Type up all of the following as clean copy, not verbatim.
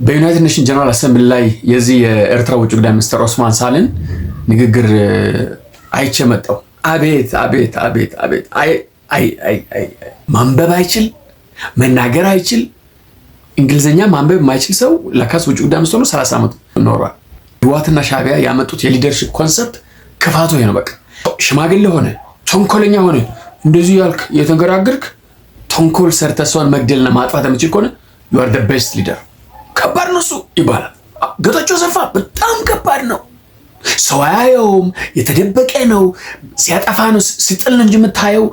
በዩናይትድ ኔሽን ጀነራል አሰምብሊ ላይ የዚህ የኤርትራ ውጭ ጉዳይ ሚኒስትር ኦስማን ሳልን ንግግር አይቼ መጣሁ። አቤት አቤት አቤት አቤት! አይ ማንበብ አይችል መናገር አይችል እንግሊዝኛ ማንበብ የማይችል ሰው ለካስ ውጭ ጉዳይ ሚኒስትሩ 30 ዓመት ኖሯል። ህወሓትና ሻዕቢያ ያመጡት የሊደርሺፕ ኮንሰፕት ክፋቱ ይሄ ነው። በቃ ሽማግሌ ሆነ ተንኮለኛ ሆነ እንደዚህ ያልክ የተንገራገርክ ተንኮል ሰርተሷን መግደልና ማጥፋት የምችል ከሆነ you are the best leader። ከባድ ነው እሱ ይባላል። ገጣቸው ሰፋ በጣም ከባድ ነው። ሰው አያየውም፣ የተደበቀ ነው። ሲያጠፋ ነው ሲጥል ነው እንጂ የምታየው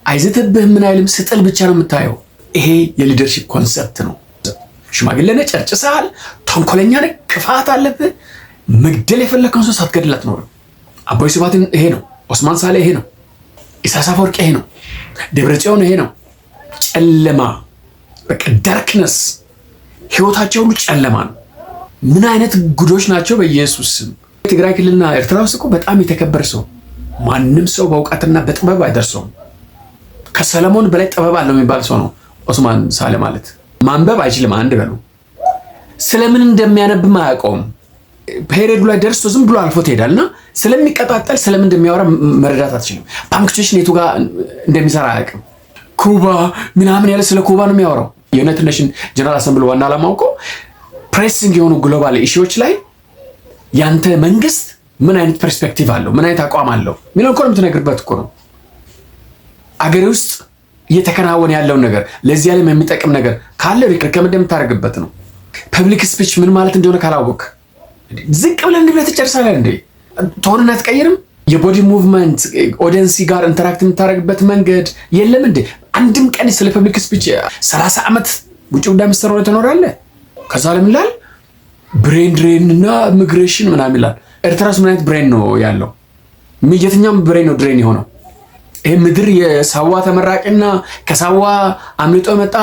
አይዘትብህም። ምን አይልም፣ ስጥል ብቻ ነው የምታየው። ይሄ የሊደርሺፕ ኮንሰፕት ነው። ሽማግሌ ነህ፣ ጨርጭሰሃል፣ ተንኮለኛ ነህ፣ ክፋት አለብህ። መግደል የፈለከውን ሰው ሳትገድል አትኖርም። አቦይ ስብሃትን ይሄ ነው። ኦስማን ሳሌ ይሄ ነው። ኢሳያስ አፈወርቂ ይሄ ነው። ደብረጽዮን ይሄ ነው። ጨለማ በቃ ዳርክነስ፣ ህይወታቸው ሁሉ ጨለማ ነው። ምን አይነት ጉዶች ናቸው! በኢየሱስ ስም ትግራይ ክልልና ኤርትራ ውስጥ እኮ በጣም የተከበረ ሰው ማንም ሰው በእውቀትና በጥበብ አይደርሰውም። ከሰለሞን በላይ ጥበብ አለው የሚባል ሰው ነው ኦስማን ሳሌ ማለት። ማንበብ አይችልም አንድ በሉ። ስለምን እንደሚያነብም አያውቀውም። ፔሬዱ ላይ ደርሶ ዝም ብሎ አልፎ ትሄዳልና ስለሚቀጣጠል ስለምን እንደሚያወራ መረዳት አትችልም። ፓንክቹዌሽን የቱ ጋር እንደሚሰራ አያውቅም። ኩባ ምናምን ያለ ስለ ኩባ ነው የሚያወራው። የዩናይትድ ኔሽን ጀነራል አሰምብሊ ዋና ዓላማው እኮ ፕሬሲንግ የሆኑ ግሎባል ኢሹዎች ላይ ያንተ መንግስት ምን አይነት ፐርስፔክቲቭ አለው፣ ምን አይነት አቋም አለው የሚለው እኮ ነው የምትነግርበት እኮ ነው። አገሬ ውስጥ እየተከናወነ ያለውን ነገር ለዚህ ዓለም የሚጠቅም ነገር ካለ ሪከርድ እንደምታደርግበት ነው። ፐብሊክ ስፒች ምን ማለት እንደሆነ ካላወቅ ዝቅ ብለን እንደ ተጨርሳለህ እንዴ? ቶንን አትቀይርም? የቦዲ ሙቭመንት ኦዲየንስ ጋር ኢንተራክት የምታደርግበት መንገድ የለም እንዴ? አንድም ቀን ስለ ፐብሊክ ስፒች 30 ዓመት ውጭ ጉዳይ ሚኒስትር ሆነ ተኖራለህ። ከዛ ለምን ይላል ብሬን ድሬን እና ኢሚግሬሽን ምናምን ይላል። ኤርትራስ ምን አይነት ብሬን ነው ያለው? የትኛውም ብሬን ነው ድሬን የሆነው? ይሄ ምድር የሳዋ ተመራቂና ከሳዋ አምልጦ መጣ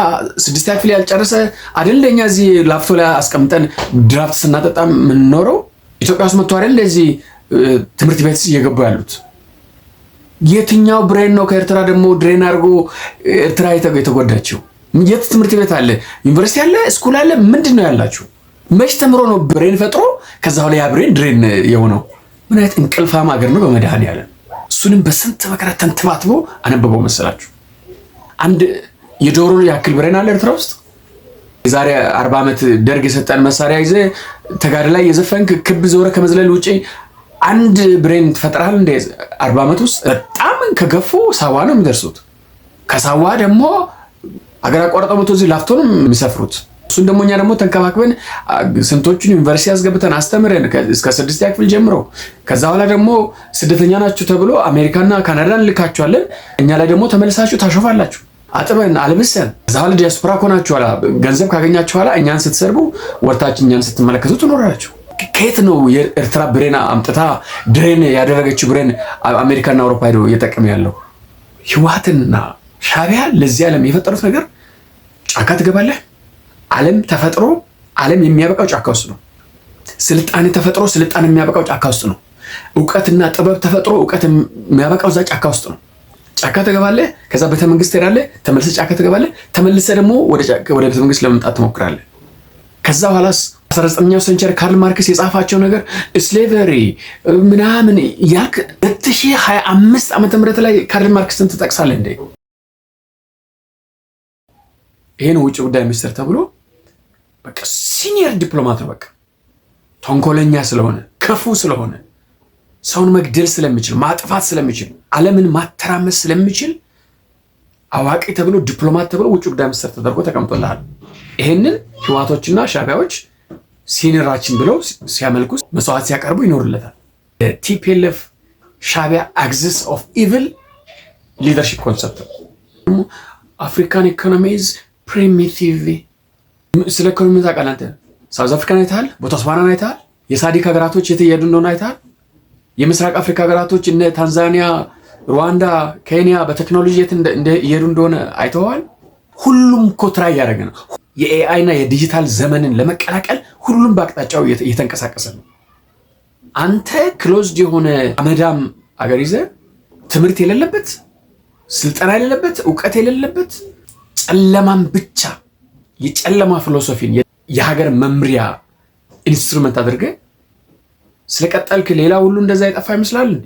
6ኛ ክፍል ያልጨረሰ አይደል? ለኛ እዚህ ላፍቶ ላይ አስቀምጠን ድራፍት ስናጠጣ የምንኖረው ኢትዮጵያ ውስጥ መጥቶ አይደል እዚህ ትምህርት ቤት እየገቡ ያሉት? የትኛው ብሬን ነው ከኤርትራ ደግሞ ድሬን አድርጎ ኤርትራ የተጎዳችው? የት ትምህርት ቤት አለ? ዩኒቨርሲቲ አለ? ስኩል አለ? ምንድን ነው ያላችሁ? መች ተምሮ ነው ብሬን ፈጥሮ ከዛ ላይ ያ ብሬን ድሬን የሆነው? ምን አይነት እንቅልፋም ሀገር ነው በመድኃኒዓለም። እሱንም በስንት መከራ ተንትባትቦ አነበበው መሰላችሁ። አንድ የዶሮ ያክል ብሬን አለ ኤርትራ ውስጥ። የዛሬ 40 ዓመት ደርግ የሰጠን መሳሪያ ይዘ ተጋድ ላይ የዘፈንክ ክብ ዞረ ከመዝለል ውጪ አንድ ብሬን ትፈጥራል እንደ 40 ዓመት ውስጥ? በጣም ከገፉ ሳዋ ነው የሚደርሱት። ከሳዋ ደግሞ አገር አቋርጠው መቶ እዚህ ላፍቶ ነው የሚሰፍሩት። እሱን ደግሞ እኛ ደግሞ ተንከባክበን ስንቶቹን ዩኒቨርሲቲ አስገብተን አስተምረን እስከ 6ኛ ክፍል ጀምሮ ከዛ በኋላ ደግሞ ስደተኛ ናችሁ ተብሎ አሜሪካና ካናዳን ልካችኋለን። እኛ ላይ ደግሞ ተመልሳችሁ ታሾፋላችሁ። አጥበን አልብሰን ከዛ በኋላ ዲያስፖራ ከሆናችሁ በኋላ ገንዘብ ካገኛችሁ በኋላ እኛን ስትሰርቡ ወርታችን እኛን ስትመለከቱ ትኖራላችሁ። ከየት ነው የኤርትራ ብሬን አምጥታ ድሬን ያደረገችው ብሬን አሜሪካና አውሮፓ ሄዶ እየጠቀመ ያለው? ህወሓትና ሻዕቢያ ለዚህ ዓለም የፈጠሩት ነገር ጫካ ትገባለህ። ዓለም ተፈጥሮ ዓለም የሚያበቃው ጫካ ውስጥ ነው። ስልጣኔ ተፈጥሮ ስልጣኔ የሚያበቃው ጫካ ውስጥ ነው። እውቀትና ጥበብ ተፈጥሮ እውቀት የሚያበቃው እዛ ጫካ ውስጥ ነው። ጫካ ትገባለህ፣ ከዛ ቤተ መንግስት ትሄዳለህ፣ ተመልሰህ ጫካ ትገባለህ፣ ተመልሰህ ደግሞ ወደ ቤተ መንግስት ለመምጣት ትሞክራለህ። ከዛ በኋላስ 19ኛው ሴንቸሪ ካርል ማርክስ የጻፋቸው ነገር ስሌቨሪ ምናምን ያክ 2025 ዓመተ ምህረት ላይ ካርል ማርክስን ትጠቅሳለህ እንዴ? ይሄን ውጭ ጉዳይ ሚኒስትር ተብሎ በቃ ሲኒየር ዲፕሎማት ነው። በቃ ተንኮለኛ ስለሆነ ክፉ ስለሆነ ሰውን መግደል ስለሚችል ማጥፋት ስለሚችል ዓለምን ማተራመስ ስለሚችል አዋቂ ተብሎ ዲፕሎማት ተብሎ ውጭ ጉዳይ ሚኒስትር ተደርጎ ተቀምጦልሃል። ይሄንን ህወሓቶችና ሻዕቢያዎች ሲኒራችን ብለው ሲያመልኩ መስዋዕት ሲያቀርቡ ይኖርለታል። ቲፒኤልኤፍ ሻዕቢያ አክሲስ ኦፍ ኢቪል ሊደርሺፕ ኮንሰፕት አፍሪካን ኢኮኖሚዝ ፕሪሚቲቭ። ስለ ኢኮኖሚ ታውቃለህ አንተ? ሳውዝ አፍሪካን አይተሃል? ቦትስዋናን አይተሃል? የሳዲክ ሀገራቶች የት እየሄዱ እንደሆነ አይተሃል? የምስራቅ አፍሪካ ሀገራቶች እነ ታንዛኒያ፣ ሩዋንዳ፣ ኬንያ በቴክኖሎጂ የት እየሄዱ እንደሆነ አይተዋል? ሁሉም እኮ ትራይ እያደረገ ነው። የኤአይ እና የዲጂታል ዘመንን ለመቀላቀል ሁሉም በአቅጣጫው እየተንቀሳቀሰ ነው። አንተ ክሎዝድ የሆነ አመዳም አገር ይዘህ ትምህርት የሌለበት ስልጠና የሌለበት እውቀት የሌለበት ጨለማን ብቻ የጨለማ ፊሎሶፊን የሀገር መምሪያ ኢንስትሩመንት አድርገህ ስለቀጠልክ ሌላ ሁሉ እንደዛ ይጠፋ ይመስላል እንዴ?